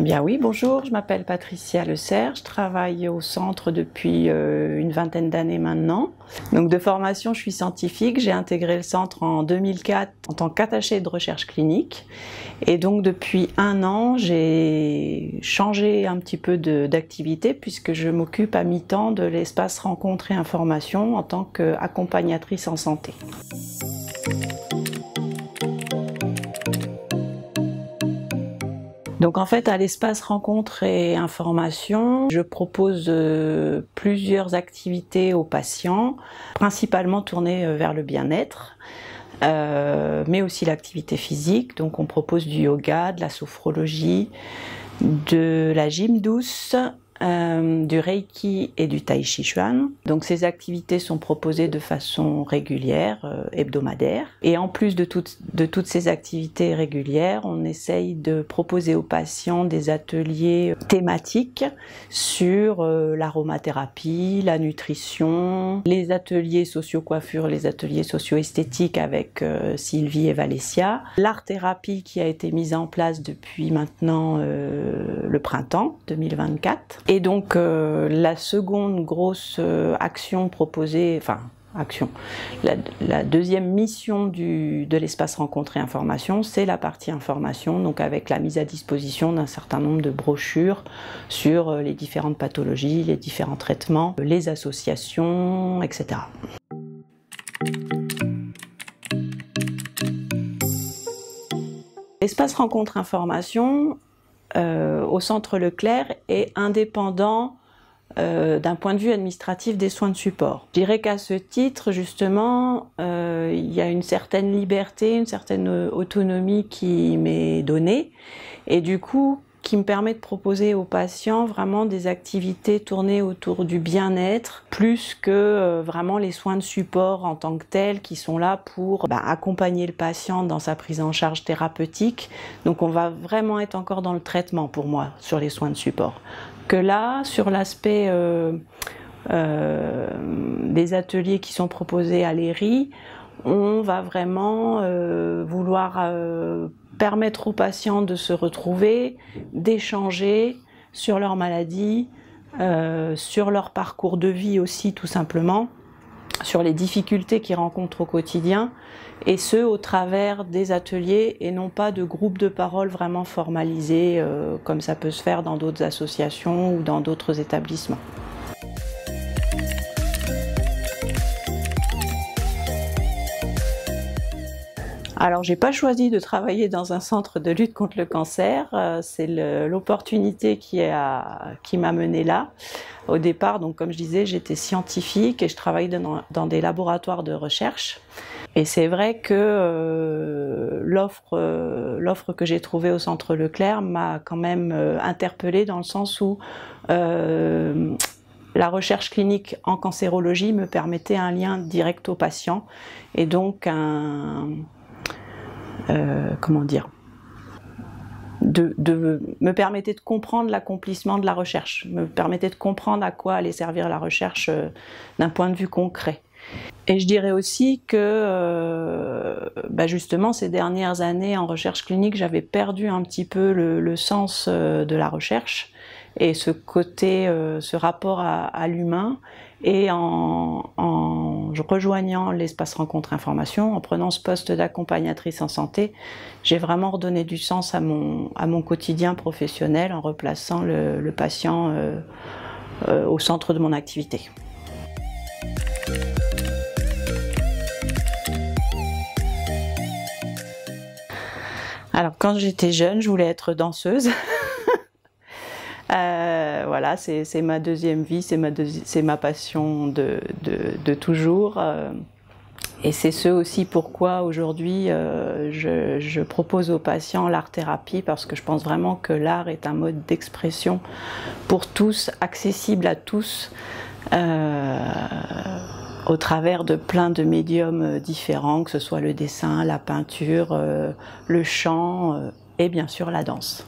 bien oui, bonjour, je m'appelle Patricia Le Serre, je travaille au centre depuis une vingtaine d'années maintenant. Donc de formation, je suis scientifique, j'ai intégré le centre en 2004 en tant qu'attachée de recherche clinique. Et donc depuis un an, j'ai changé un petit peu d'activité puisque je m'occupe à mi-temps de l'espace rencontre et information en tant qu'accompagnatrice en santé. Donc en fait, à l'espace rencontre et information, je propose plusieurs activités aux patients, principalement tournées vers le bien-être, mais aussi l'activité physique. Donc on propose du yoga, de la sophrologie, de la gym douce, du Reiki et du Tai Chi Chuan. Donc ces activités sont proposées de façon régulière, hebdomadaire. Et en plus de toutes ces activités régulières, on essaye de proposer aux patients des ateliers thématiques sur l'aromathérapie, la nutrition, les ateliers socio-coiffure, les ateliers socio-esthétiques avec Sylvie et Valessia, l'art-thérapie qui a été mise en place depuis maintenant le printemps 2024. Et donc la seconde grosse action proposée, la deuxième mission de l'espace rencontre et information, c'est la partie information, donc avec la mise à disposition d'un certain nombre de brochures sur les différentes pathologies, les différents traitements, les associations, etc. L'espace rencontre information au centre Leclerc est indépendant d'un point de vue administratif des soins de support. Je dirais qu'à ce titre, justement, il y a une certaine liberté, une certaine autonomie qui m'est donnée et du coup qui me permet de proposer aux patients vraiment des activités tournées autour du bien-être plus que vraiment les soins de support en tant que tels qui sont là pour accompagner le patient dans sa prise en charge thérapeutique. Donc on va vraiment être encore dans le traitement pour moi sur les soins de support. Que là, sur l'aspect des ateliers qui sont proposés à l'ERI, on va vraiment vouloir permettre aux patients de se retrouver, d'échanger sur leur maladie, sur leur parcours de vie aussi tout simplement, sur les difficultés qu'ils rencontrent au quotidien, et ce au travers des ateliers et non pas de groupes de parole vraiment formalisés comme ça peut se faire dans d'autres associations ou dans d'autres établissements. Alors, j'ai pas choisi de travailler dans un centre de lutte contre le cancer, c'est l'opportunité qui m'a menée là. Au départ, donc comme je disais, j'étais scientifique et je travaillais dans des laboratoires de recherche. Et c'est vrai que l'offre que j'ai trouvée au centre Leclerc m'a quand même interpellée dans le sens où la recherche clinique en cancérologie me permettait un lien direct au patient et donc me permettait de comprendre l'accomplissement de la recherche, me permettait de comprendre à quoi allait servir la recherche d'un point de vue concret. Et je dirais aussi que justement ces dernières années en recherche clinique, j'avais perdu un petit peu le sens de la recherche et ce côté, ce rapport à l'humain. Et en rejoignant l'espace rencontre information, en prenant ce poste d'accompagnatrice en santé, j'ai vraiment redonné du sens à mon quotidien professionnel en replaçant le patient au centre de mon activité. Alors quand j'étais jeune, je voulais être danseuse. Voilà, c'est ma deuxième vie, c'est ma passion de toujours. Et c'est ce aussi pourquoi aujourd'hui je propose aux patients l'art-thérapie, parce que je pense vraiment que l'art est un mode d'expression pour tous, accessible à tous, au travers de plein de médiums différents, que ce soit le dessin, la peinture, le chant et bien sûr la danse.